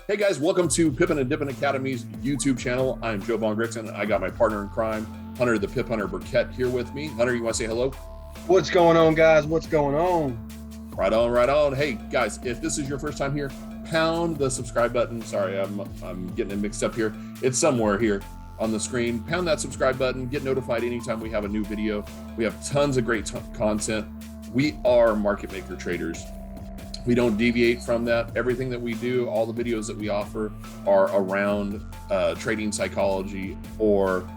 Hey guys, welcome to Pippin and Dippin Academy's YouTube channel. I'm Joe Von Grixon. I got my partner in crime, Hunter the Pip Hunter Burkett, here with me. Hunter, you want to say hello? What's going on, guys? What's going on? Right on, right on. Hey guys, if this is your first time here, pound the subscribe button. Sorry, I'm getting it mixed up here. It's somewhere here on the screen. Pound that subscribe button. Get notified anytime we have a new video. We have tons of great content. We are market maker traders. We don't deviate from that. Everything that we do, all the videos that we offer are around trading psychology or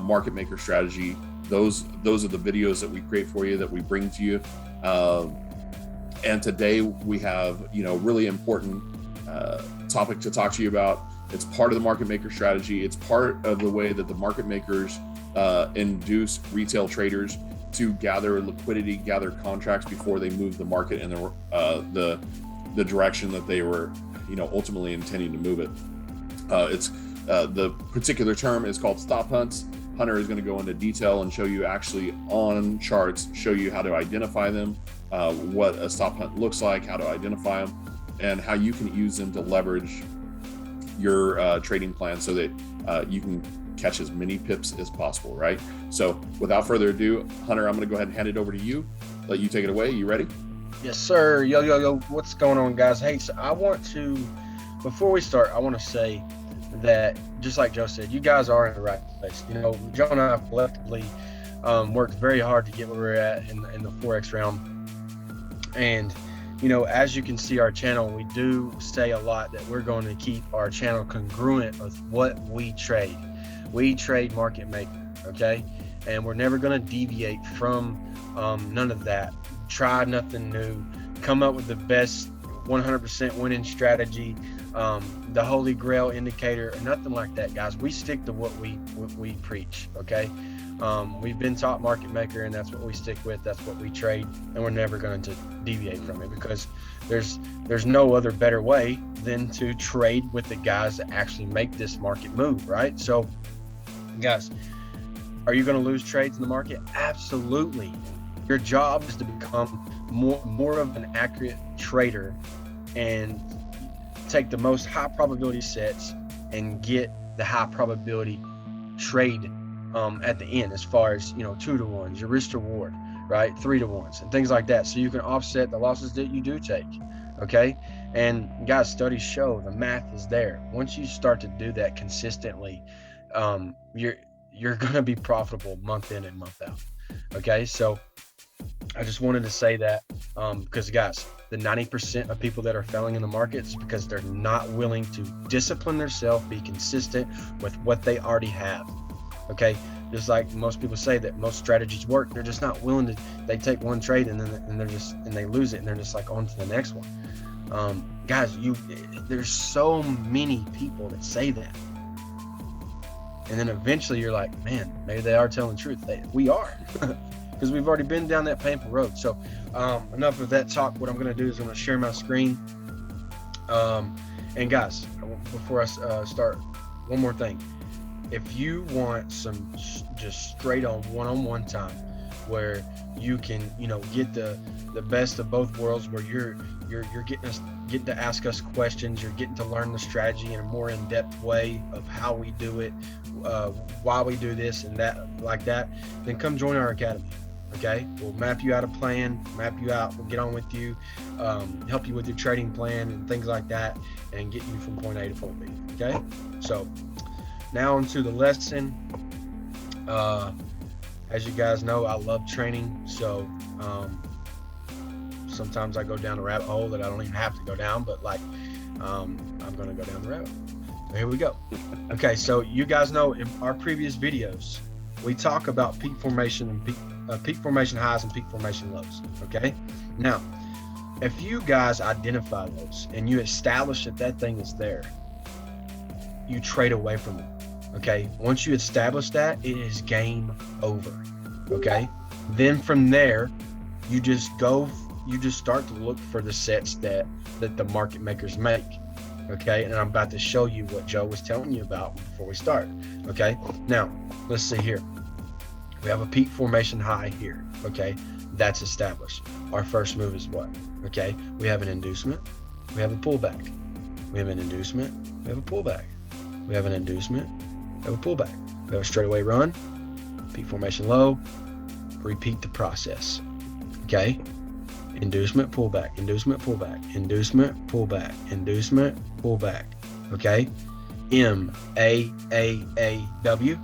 market maker strategy. Those are the videos that we create for you, that we bring to you. And today we have, really important topic to talk to you about. It's part of the market maker strategy. It's part of the way that the market makers induce retail traders to gather liquidity, gather contracts before they move the market in the direction that they were, ultimately intending to move it. It's the particular term is called stop hunts. Hunter is going to go into detail and show you actually on charts, show you how to identify them, what a stop hunt looks like, how to identify them, and how you can use them to leverage your trading plan so that you can catch as many pips as possible, right? So without further ado, Hunter, I'm going to go ahead and hand it over to you. Let you take it away. You ready? Yes, sir. Yo. What's going on, guys? Hey, so before we start, I want to say that, just like Joe said, you guys are in the right place. Joe and I have collectively worked very hard to get where we're at in the Forex realm. And, as you can see our channel, we do say a lot that we're going to keep our channel congruent with what we trade. We trade market maker, okay? And we're never going to deviate from none of that. Try nothing new. Come up with the best 100% winning strategy, the holy grail indicator, or nothing like that, guys. We stick to what we preach, okay? We've been taught market maker, and that's what we stick with. That's what we trade, and we're never going to deviate from it, because there's no other better way than to trade with the guys that actually make this market move, right? So, guys, are you going to lose trades in the market? Absolutely. Your job is to become more of an accurate trader and take the most high probability sets and get the high probability trade at the end, as far as 2-to-1s, your risk to reward, right? 3-to-1s and things like that, so you can offset the losses that you do take. Okay, and guys, studies show the math is there. Once you start to do that consistently, you're going to be profitable month in and month out. Okay, so I just wanted to say that because, guys, the 90% of people that are failing in the market is because they're not willing to discipline themselves, be consistent with what they already have. Okay, just like most people say that most strategies work, they're just not willing to. They take one trade and they lose it, and they're just like on to the next one. Guys, there's so many people that say that. And then eventually you're like, man, maybe they are telling the truth. We are, because we've already been down that painful road. So enough of that talk. What I'm going to do is I'm going to share my screen. And guys, before I start, one more thing. If you want some just straight on one-on-one time where you can, get the best of both worlds, where you're getting to ask us questions, you're getting to learn the strategy in a more in-depth way of how we do it, why we do this and that, like that, then come join our academy. Okay, we'll map you out a plan, we'll get on with you, help you with your trading plan and things like that, and get you from point A to point B. Okay, so now onto the lesson. As you guys know, I love training, so sometimes I go down a rabbit hole that I don't even have to go down, but I'm going to go down the rabbit hole. So here we go. Okay, so you guys know in our previous videos, we talk about peak formation and peak formation highs and peak formation lows. Okay, now if you guys identify those and you establish that thing is there, you trade away from it. Okay, once you establish that, it is game over. Okay, then from there, you just start to look for the sets that the market makers make. Okay, and I'm about to show you what Joe was telling you about before we start. Okay, now let's see here. We have a peak formation high here. Okay, that's established. Our first move is what? Okay, we have an inducement, we have a pullback. We have an inducement. We have a pullback. We have an inducement. We have a pullback. We have a straightaway run, peak formation low, repeat the process. Okay? Inducement, pullback, inducement, pullback, inducement, pullback, inducement, pullback. Okay? M, A, W,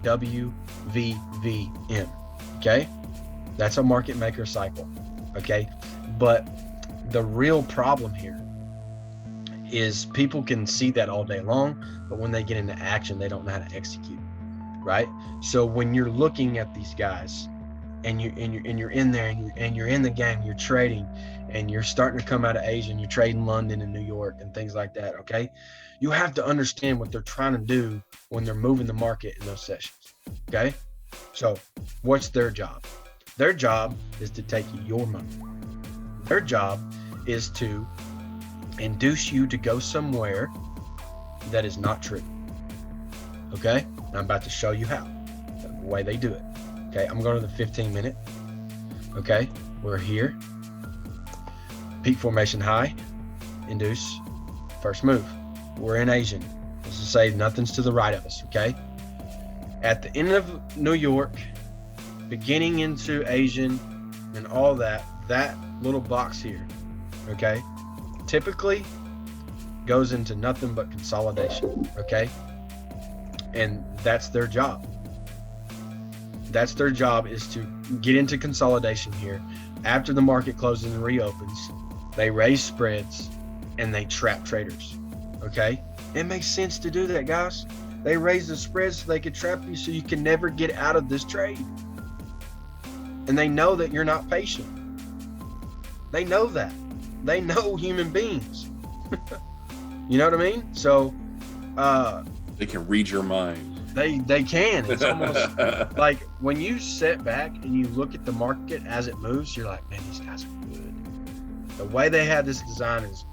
W, V, V, M. Okay? That's a market maker cycle. Okay? But the real problem here is people can see that all day long, but when they get into action, they don't know how to execute, right? So when you're looking at these guys and you're in there and you're in the game, you're trading, and you're starting to come out of Asia and you're trading London and New York and things like that, okay? You have to understand what they're trying to do when they're moving the market in those sessions, okay? So what's their job? Their job is to take your money. Their job is to induce you to go somewhere that is not true. Okay? And I'm about to show you how, the way they do it. Okay, I'm going to the 15-minute. Okay, we're here. Peak formation high, induce, first move. We're in Asian. Let's just say nothing's to the right of us, okay? At the end of New York, beginning into Asian and all that, that little box here, okay, typically goes into nothing but consolidation, okay? And that's their job. That's their job, is to get into consolidation here. After the market closes and reopens, they raise spreads and they trap traders, okay? It makes sense to do that, guys. They raise the spreads so they can trap you so you can never get out of this trade. And they know that you're not patient. They know that. They know human beings. You know what I mean? So they can read your mind. They can. It's almost like when you sit back and you look at the market as it moves, you're like, man, these guys are good. The way they have this design is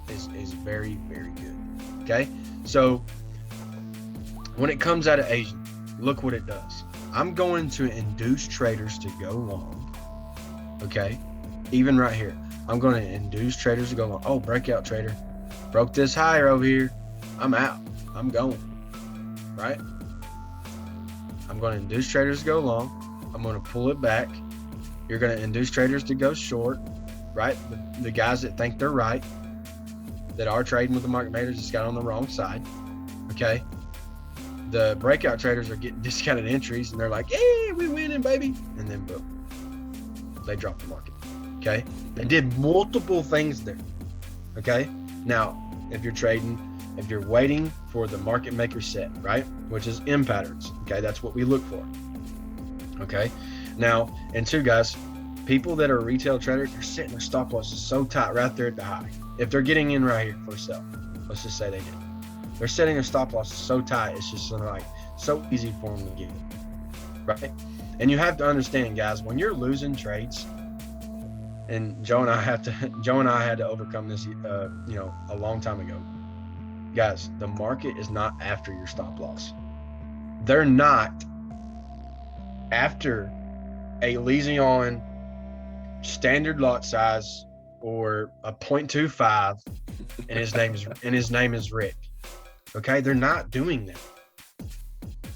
very, very good. Okay? So when it comes out of Asian, look what it does. I'm going to induce traders to go long. Okay? Even right here. I'm going to induce traders to go long. Oh, breakout trader. Broke this higher over here. I'm out. I'm going. Right? I'm going to induce traders to go long. I'm going to pull it back. You're going to induce traders to go short. Right? The guys that think they're right, that are trading with the market makers, just got on the wrong side. Okay? The breakout traders are getting discounted entries and they're like, hey, we winning, baby. And then boom. They drop the market. Okay? They did multiple things there. Okay? Now, if you're trading, if you're waiting for the market maker set, right? Which is M patterns. Okay? That's what we look for. Okay? Now, and two, guys, people that are retail traders, they're setting their stop losses so tight right there at the high. If they're getting in right here for a sell, let's just say they did. They're setting their stop losses so tight, it's just like so easy for them to get in, right? And you have to understand, guys, when you're losing trades, and Joe and I had to overcome this, a long time ago. Guys, the market is not after your stop loss. They're not after a Lesion standard lot size or a 0.25, and his name is Rick. Okay, they're not doing that.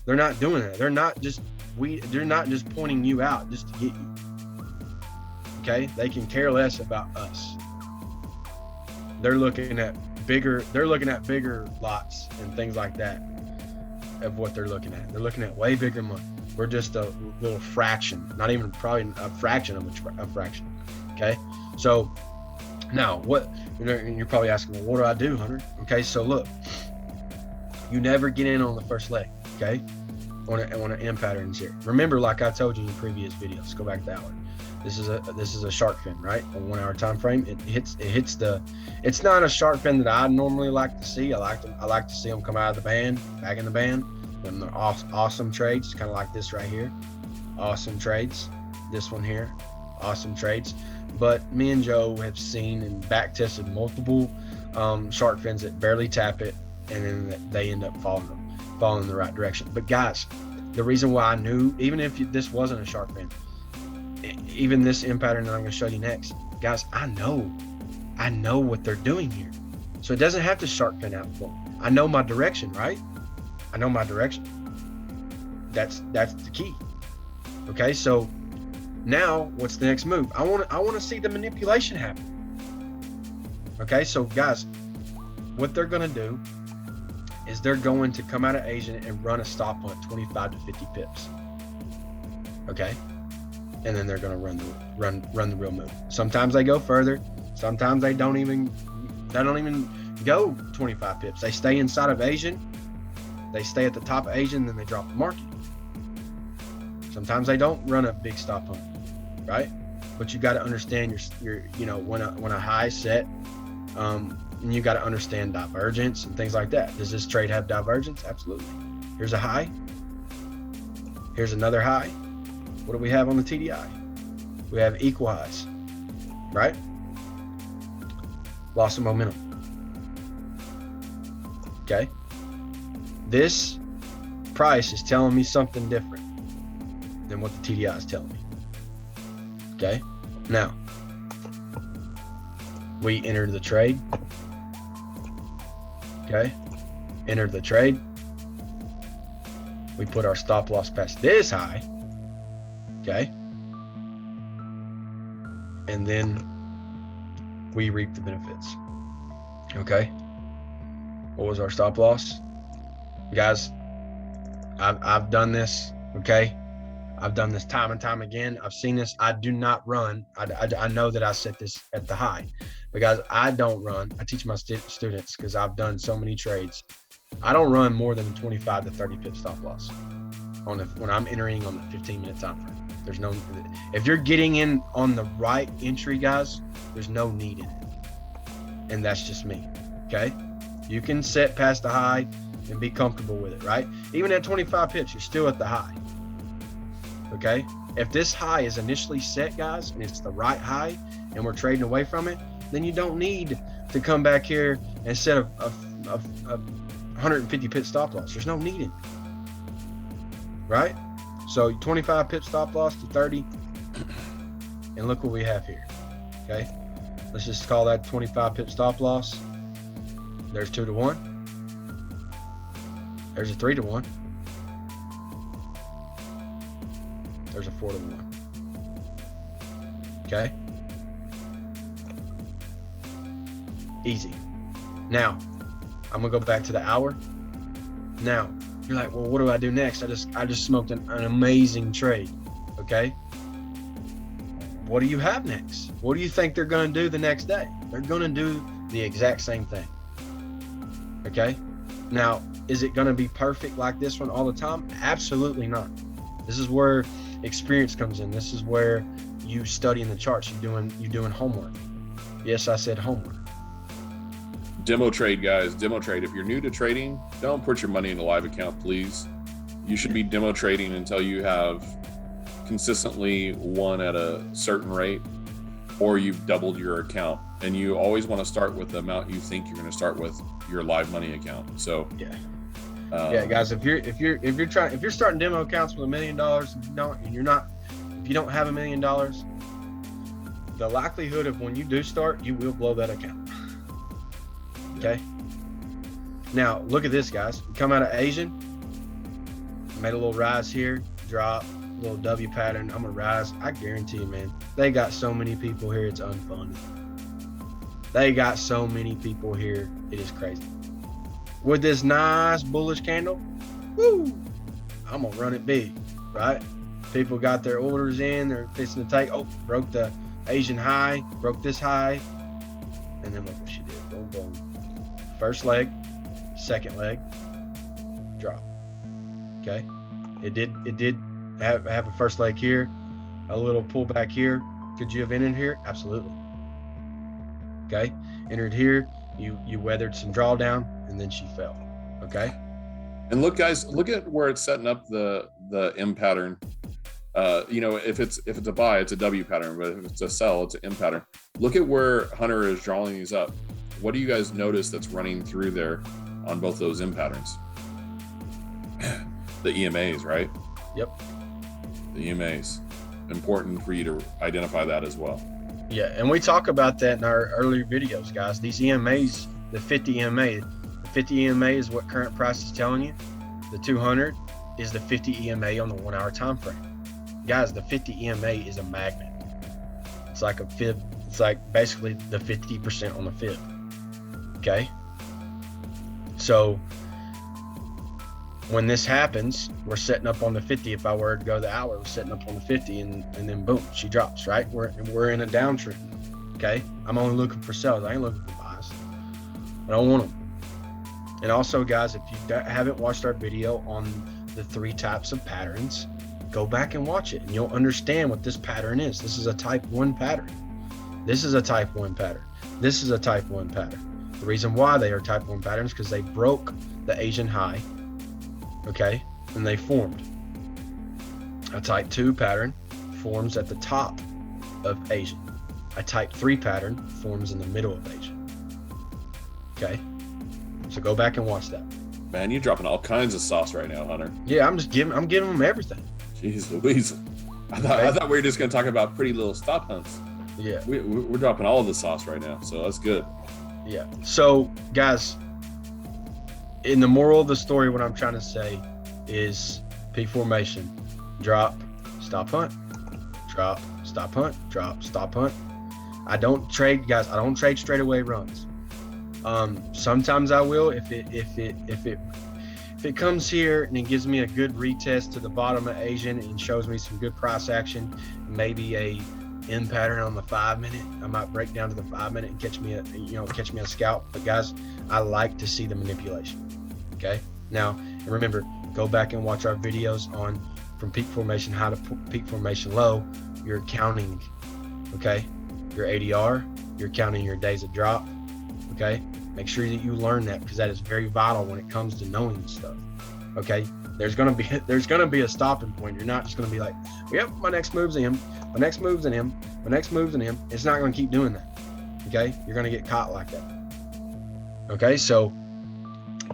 They're not doing that. They're not just pointing you out just to get you. Okay, they can care less about us. They're looking at bigger lots and things like that of what they're looking at. They're looking at way bigger money. We're just a little fraction, not even probably a fraction of a fraction. Okay, so now what? You're probably asking, well, what do I do, Hunter? Okay, so look, you never get in on the first leg. Okay, on an M pattern here. Remember, like I told you in previous videos, go back that one. This is a shark fin, right? A 1 hour time frame. It's not a shark fin that I normally like to see. I like to see them come out of the band, back in the band, when they're awesome trades, kind of like this right here. Awesome trades. This one here, awesome trades. But me and Joe have seen and back tested multiple shark fins that barely tap it, and then they end up falling in the right direction. But guys, the reason why I knew, even if this wasn't a shark fin, even this M pattern that I'm going to show you next, guys, I know what they're doing here. So it doesn't have to shark fin out for me. I know my direction, right? I know my direction. That's the key. Okay, so now what's the next move? I want to see the manipulation happen. Okay, so guys, what they're going to do is they're going to come out of Asian and run a stop hunt 25 to 50 pips. Okay, and then they're going to run the real move. Sometimes they go further. Sometimes they don't even go 25 pips. They stay inside of Asian. They stay at the top of Asian, then they drop the market. Sometimes they don't run a big stop hunt, right? But you got to understand your when a high is set, and you got to understand divergence and things like that. Does this trade have divergence? Absolutely. Here's a high. Here's another high. What do we have on the TDI? We have equal highs, right? Loss of momentum. Okay. This price is telling me something different than what the TDI is telling me. Okay. Now, we enter the trade. Okay. Enter the trade. We put our stop loss past this high. Okay. And then we reap the benefits. Okay. What was our stop loss? Guys, I've done this. Okay. I've done this time and time again. I've seen this. I do not run. I know that I set this at the high, but guys, I don't run. I teach my students because I've done so many trades. I don't run more than 25 to 30 pip stop loss when I'm entering on the 15-minute time frame. There's no, if you're getting in on the right entry, guys, there's no need in it. And that's just me. Okay. You can set past the high and be comfortable with it, right? Even at 25 pips, you're still at the high. Okay. If this high is initially set, guys, and it's the right high and we're trading away from it, then you don't need to come back here and set a 150 pip stop loss. There's no need in it. Right? So 25 pip stop loss to 30. And look what we have here. Okay. Let's just call that 25 pip stop loss. There's 2 to 1. There's a 3 to 1. There's a 4 to 1. Okay. Easy. Now, I'm gonna go back to the hour. Now, you're like, well, what do I do next? I just smoked an amazing trade. Okay. What do you have next? What do you think they're gonna do the next day? They're gonna do the exact same thing. Okay. Now, is it gonna be perfect like this one all the time? Absolutely not. This is where experience comes in. This is where you studying the charts. You're doing homework. Yes, I said homework. Demo trade, guys. Demo trade. If you're new to trading, don't put your money in a live account, please. You should be demo trading until you have consistently won at a certain rate, or you've doubled your account. And you always want to start with the amount you think you're going to start with your live money account. So yeah, guys. If you're starting demo accounts with $1 million, if you don't have $1 million, the likelihood of when you do start, you will blow that account. Okay. Now look at this, guys. We come out of Asian, made a little rise here, drop, little W pattern. I'm gonna rise. I guarantee you, man. They got so many people here, it's unfunny. They got so many people here, it is crazy. With this nice bullish candle, woo! I'm gonna run it big, right? People got their orders in. They're fixing to take. Oh, broke the Asian high, broke this high, and then look what she did. Boom, boom. First leg, second leg, drop. Okay, it did have a first leg here, a little pullback here. Could you have entered here? Absolutely. Okay, entered here. You weathered some drawdown, and then she fell. Okay. And look, guys, look at where it's setting up the M pattern. If it's a buy, it's a W pattern, but if it's a sell, it's an M pattern. Look at where Hunter is drawing these up. What do you guys notice that's running through there on both those M patterns? The EMAs, right? Yep. The EMAs. Important for you to identify that as well. Yeah, and we talk about that in our earlier videos, guys. These EMAs the 50 EMA. The 50 EMA is what current price is telling you. The 200 is the 50 EMA on the 1 hour time frame. Guys, the 50 EMA is a magnet. It's like a fib. It's like basically the 50% on the fib. Okay. So when this happens, we're setting up on the 50. If I were to go the hour, we're setting up on the 50, and then boom, she drops, right? We're in a downtrend. Okay. I'm only looking for sells. I ain't looking for buys. I don't want them. And also, guys, if you haven't watched our video on the 3 types of patterns, go back and watch it, and you'll understand what this pattern is. This is a type 1 pattern. This is a type 1 pattern. This is a type 1 pattern. The reason why they are type 1 patterns because they broke the Asian high, okay, and they formed. A type 2 pattern forms at the top of Asian. A type 3 pattern forms in the middle of Asian. Okay, so go back and watch that. Man, you're dropping all kinds of sauce right now, Hunter. Yeah, I'm giving them everything. Jeez Louise. I thought we were just going to talk about pretty little stop hunts. Yeah. We're dropping all of the sauce right now, so that's good. Yeah. So, guys, in the moral of the story, what I'm trying to say is peak formation. Drop, stop hunt. Drop, stop hunt. Drop, stop hunt. I don't trade, guys. I don't trade straightaway runs. Sometimes I will if it comes here and it gives me a good retest to the bottom of Asian and shows me some good price action, maybe a end pattern on the 5 minute, I might break down to the 5 minute and catch me a scalp. But guys, I like to see the manipulation. Okay. Now, and remember, go back and watch our videos on from peak formation high to peak formation low. You're counting, okay, your ADR, you're counting your days of drop. Okay, make sure that you learn that because that is very vital when it comes to knowing this stuff. Okay, there's gonna be a stopping point. You're not just gonna be like, yep, my next move's in him, my next move's in him, my next move's in him. It's not gonna keep doing that. Okay, you're gonna get caught like that. Okay, so,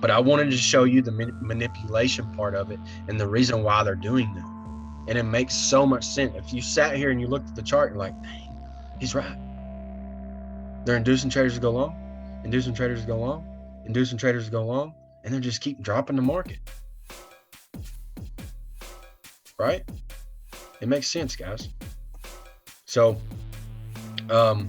but I wanted to show you the manipulation part of it and the reason why they're doing that, and it makes so much sense. If you sat here and you looked at the chart and you're like, dang, he's right. They're inducing traders to go long. Inducing traders go long, inducing traders go long, and they're just keep dropping the market. Right? It makes sense, guys. So, I'll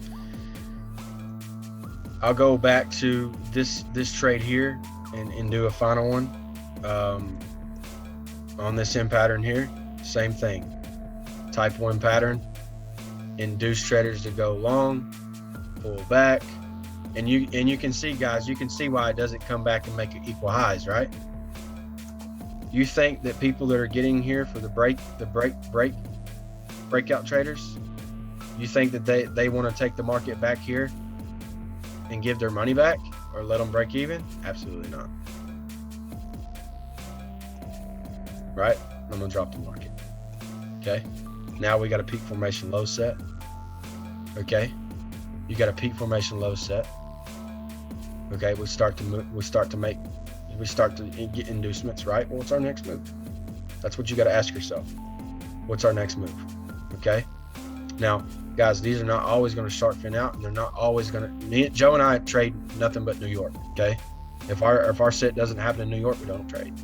go back to this trade here and do a final one on this end pattern here. Same thing. Type 1 pattern. Induce traders to go long, pull back. And you can see, guys, you can see why it doesn't come back and make it equal highs, right? You think that people that are getting here for the breakout traders, you think that they want to take the market back here and give their money back or let them break even? Absolutely not. Right? I'm gonna drop the market. Okay. Now we got a peak formation low set. Okay. You got a peak formation low set. Okay, we start to get inducements, right? Well, what's our next move? That's what you got to ask yourself. What's our next move? Okay. Now, guys, these are not always going to shark fin out, and they're not always going to. Joe and I trade nothing but New York. Okay. If our set doesn't happen in New York, we don't trade.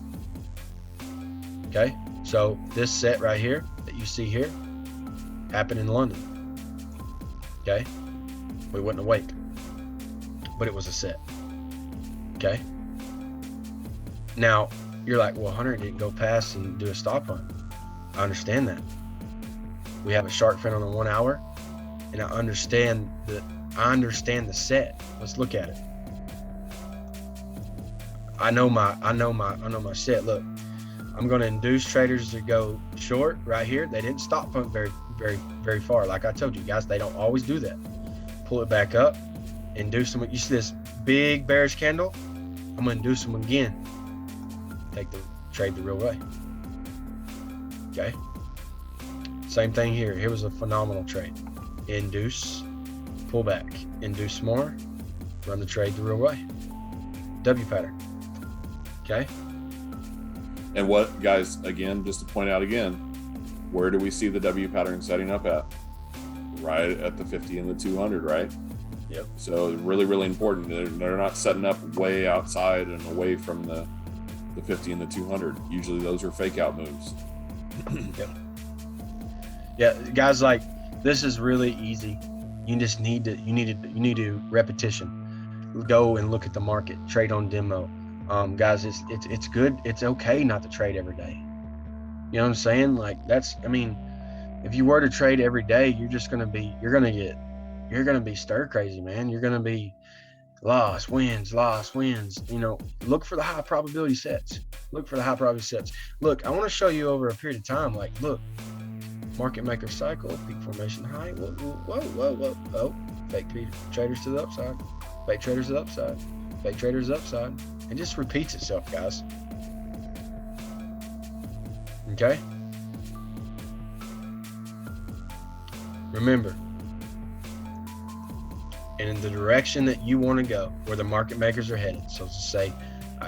Okay. So this set right here that you see here happened in London. Okay. We wouldn't awake, but it was a set. Okay. Now you're like, well, Hunter didn't go past and do a stop hunt. I understand that. We have a shark fin on the 1 hour, and I understand the set. Let's look at it. I know my set. Look, I'm going to induce traders to go short right here. They didn't stop hunt very far. Like I told you guys, they don't always do that. Pull it back up, induce them. You see this big bearish candle? I'm gonna induce them again. Take the trade the real way. Okay. Same thing here. Here was a phenomenal trade. Induce, pull back, induce more, run the trade the real way. W pattern. Okay. And what, guys? Again, just to point out again, where do we see the W pattern setting up at? Right at the 50 and the 200, right? Yep. So really, really important. They're not setting up way outside and away from the 50 and the 200. Usually those are fake out moves. Yep. Yeah, guys, like, this is really easy. You just need to repetition. Go and look at the market, trade on demo. Guys, it's good. It's okay not to trade every day. You know what I'm saying? Like, if you were to trade every day, you're gonna be stir crazy, man. You're gonna be loss, wins. Look for the high probability sets. Look, I want to show you over a period of time. Like, look, market maker cycle, peak formation high. Whoa. Oh, fake traders to the upside. Fake traders to the upside. Fake traders to the upside. It just repeats itself, guys. Okay? Remember, and in the direction that you want to go, where the market makers are headed. So to say,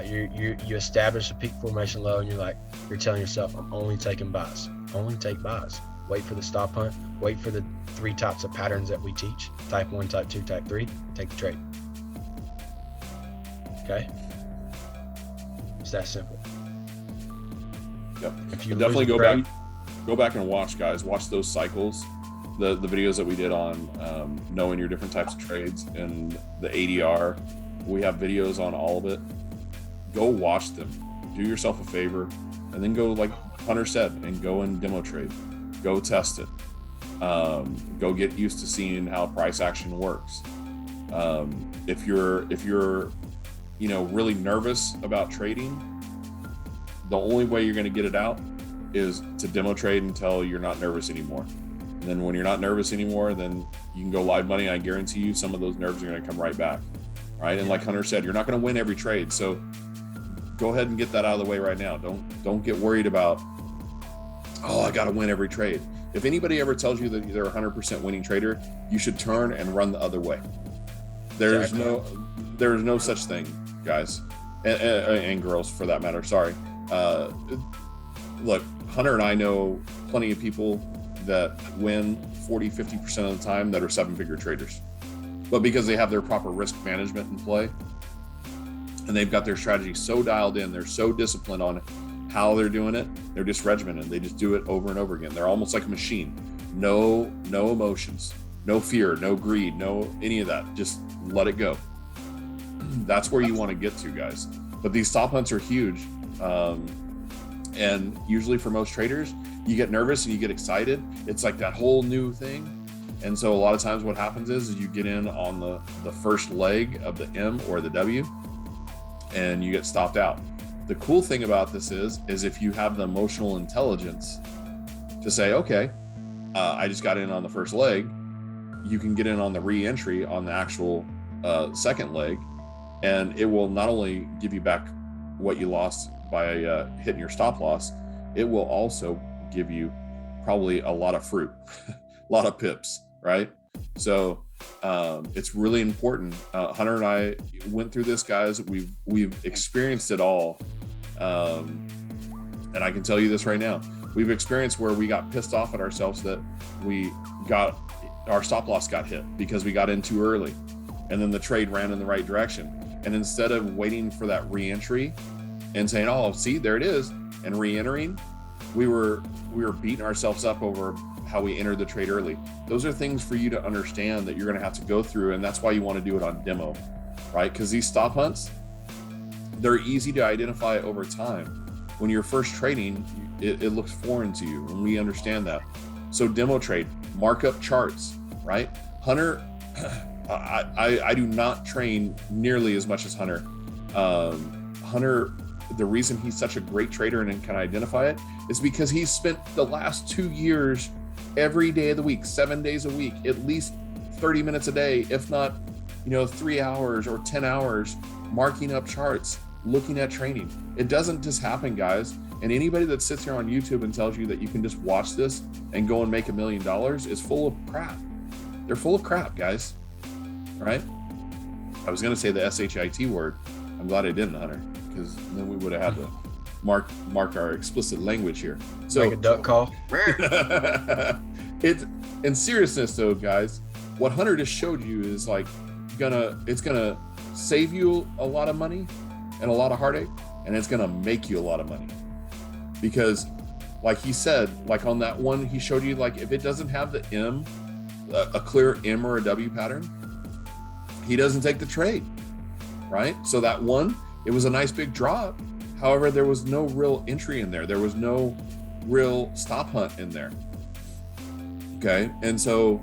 you establish a peak formation low, and you're telling yourself, I'm only taking buys. Only take buys. Wait for the stop hunt. Wait for the 3 types of patterns that we teach: type 1, type 2, type 3. Take the trade. Okay? It's that simple. Yep. If you definitely go back and watch, guys. Watch those cycles. The videos that we did on knowing your different types of trades and the ADR. We have videos on all of it. Go watch them. Do yourself a favor, and then go, like Hunter said, and go and demo trade. Go test it. Go get used to seeing how price action works. If you're really nervous about trading, the only way you're going to get it out is to demo trade until you're not nervous anymore. And then when you're not nervous anymore, then you can go live money. I guarantee you some of those nerves are going to come right back. Right. And like Hunter said, you're not going to win every trade. So go ahead and get that out of the way right now. Don't get worried about, I got to win every trade. If anybody ever tells you that they're a 100% winning trader, you should turn and run the other way. There's no such thing, guys, and girls for that matter. Sorry. Look, Hunter and I know plenty of people that win 40-50% of the time that are 7-figure traders, but because they have their proper risk management in play and they've got their strategy so dialed in, they're so disciplined on how they're doing it, they're just regimented. They just do it over and over again. They're almost like a machine. No emotions, no fear, no greed, no any of that. Just let it go. That's where you want to get to, guys. But these stop hunts are huge. And usually for most traders, you get nervous and you get excited. It's like that whole new thing. And so a lot of times what happens is you get in on the first leg of the M or the W and you get stopped out. The cool thing about this is if you have the emotional intelligence to say, okay, I just got in on the first leg, you can get in on the re-entry on the actual second leg, and it will not only give you back what you lost by hitting your stop loss, it will also give you probably a lot of fruit, a lot of pips, right? So it's really important. Hunter and I went through this, guys. We've experienced it all. And I can tell you this right now, we've experienced where we got pissed off at ourselves that our stop loss got hit because we got in too early, and then the trade ran in the right direction. And instead of waiting for that re-entry and saying, oh, see, there it is, and re-entering, we were beating ourselves up over how we entered the trade early. Those are things for you to understand that you're going to have to go through, and that's why you want to do it on demo, right? Because these stop hunts, they're easy to identify over time. When you're first trading, it looks foreign to you, and we understand that. So demo trade, mark up charts, right? Hunter, I do not train nearly as much as Hunter. Hunter, the reason he's such a great trader and can identify it is because he's spent the last 2 years every day of the week, 7 days a week, at least 30 minutes a day, if not 3 hours or 10 hours, marking up charts, looking at training. It doesn't just happen, guys. And anybody that sits here on YouTube and tells you that you can just watch this and go and make $1 million is full of crap. They're full of crap, guys. Right? I was going to say the SHIT word. I'm glad I didn't, Hunter, because then we would have had to mark our explicit language here. So like a duck call. It's in seriousness though, guys, what Hunter just showed you is like it's gonna save you a lot of money and a lot of heartache, and it's gonna make you a lot of money. Because like he said, like on that one he showed you, like if it doesn't have the M, a clear M or a W pattern, he doesn't take the trade, right? So that one, it was a nice big drop. However, there was no real entry in there. There was no real stop hunt in there. Okay, and so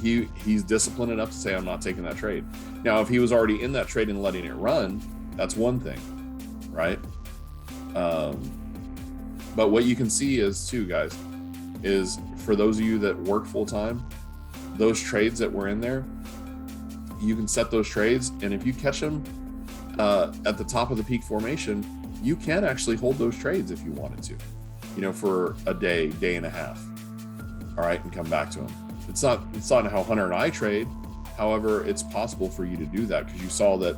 he's disciplined enough to say, I'm not taking that trade. Now, if he was already in that trade and letting it run, that's one thing, right? But what you can see is too, guys, is for those of you that work full time, those trades that were in there, you can set those trades, and if you catch them at the top of the peak formation, you can actually hold those trades if you wanted to, you know, for a day and a half. All right, and come back to them. It's not how Hunter and I trade. However, it's possible for you to do that because you saw that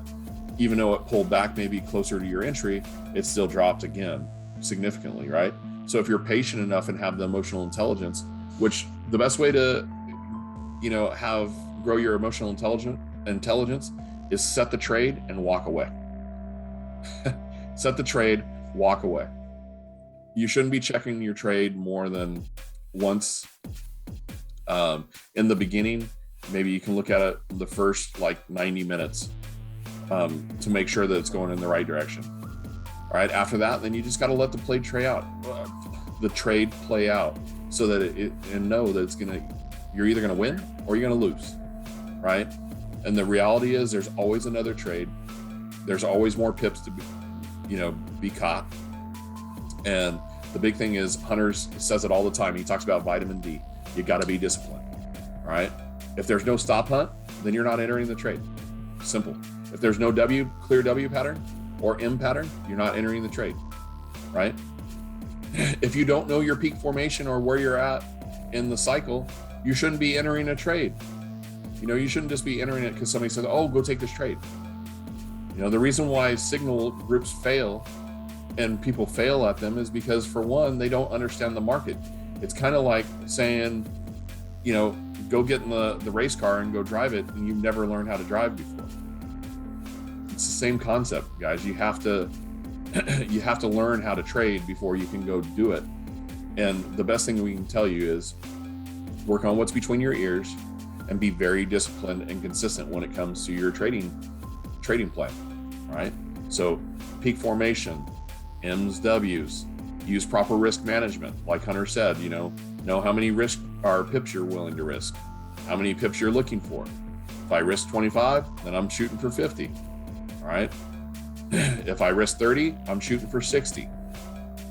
even though it pulled back maybe closer to your entry, it still dropped again significantly, right? So if you're patient enough and have the emotional intelligence, which the best way to, you know, grow your emotional intelligence is set the trade and walk away. Set the trade, walk away. You shouldn't be checking your trade more than once. In the beginning, maybe you can look at it the first like 90 minutes to make sure that it's going in the right direction. All right, after that, then you just got to let the trade play out so that and know that you're either gonna win or you're gonna lose, right? And the reality is there's always another trade. There's always more pips to be caught. And the big thing is, Hunter says it all the time. He talks about vitamin D. You got to be disciplined, right? If there's no stop hunt, then you're not entering the trade. Simple. If there's no clear W pattern or M pattern, you're not entering the trade, right? If you don't know your peak formation or where you're at in the cycle, you shouldn't be entering a trade. You know, you shouldn't just be entering it because somebody says, oh, go take this trade. You know, the reason why signal groups fail and people fail at them is because, for one, they don't understand the market. It's kind of like saying, you know, go get in the race car and go drive it, and you've never learned how to drive before. It's the same concept, guys. You have to learn how to trade before you can go do it. And the best thing we can tell you is work on what's between your ears and be very disciplined and consistent when it comes to your trading plan, right? So peak formation, M's, W's, use proper risk management. Like Hunter said, know how many pips you're willing to risk, how many pips you're looking for. If I risk 25, then I'm shooting for 50, all right? If I risk 30, I'm shooting for 60.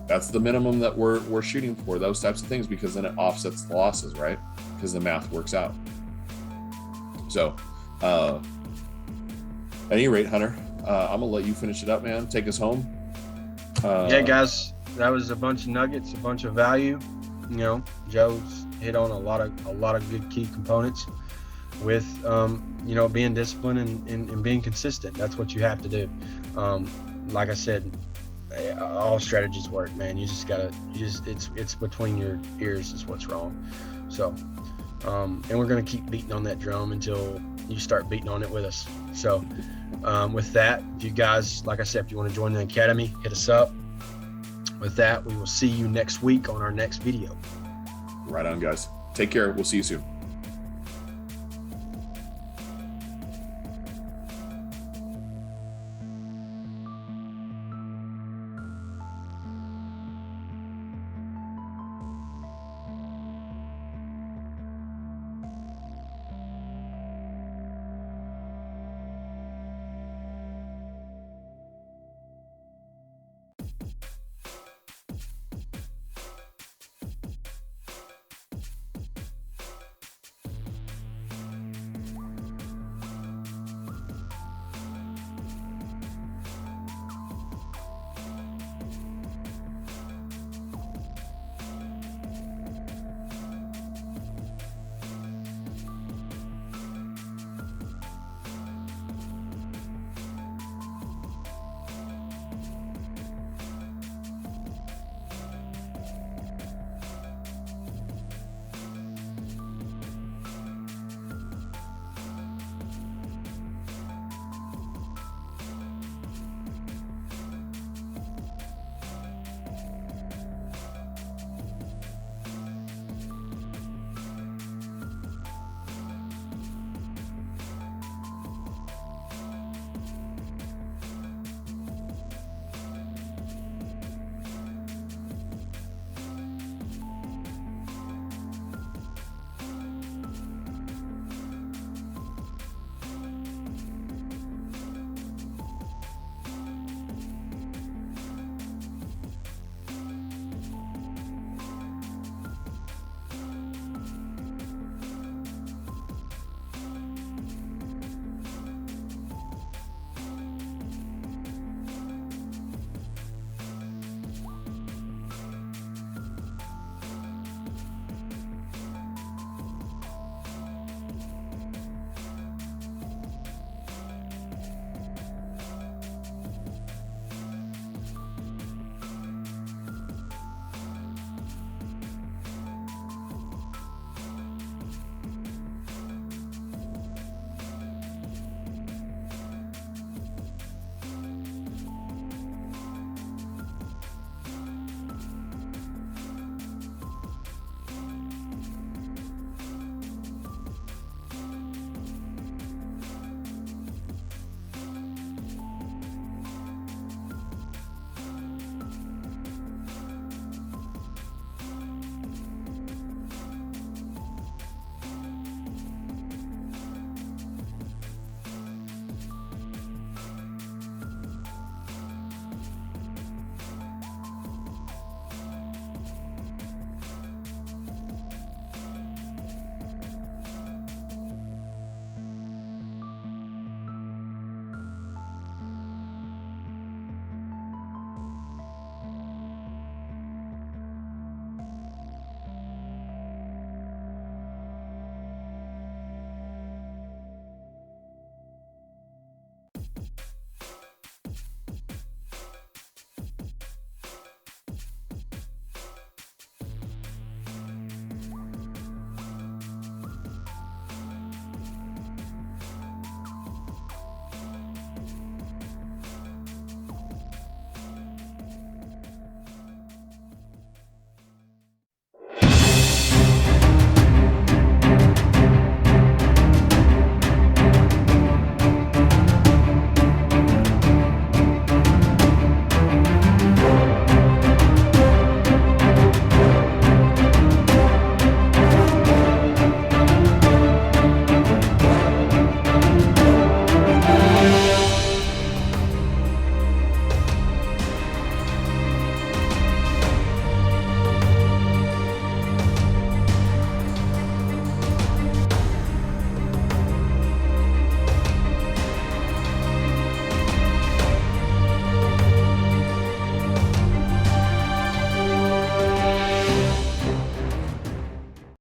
That's the minimum that we're shooting for, those types of things, because then it offsets the losses, right? Because the math works out. So, at any rate, Hunter, I'm gonna let you finish it up, man. Take us home. Yeah, guys, that was a bunch of nuggets, a bunch of value. You know, Joe's hit on a lot of good key components with being disciplined and being consistent. That's what you have to do. Like I said, all strategies work, man. It's between your ears is what's wrong. So, and we're gonna keep beating on that drum until you start beating on it with us. So, with that, if you guys, like I said, if you want to join the academy, hit us up. With that, we will see you next week on our next video. Right on, guys. Take care. We'll see you soon.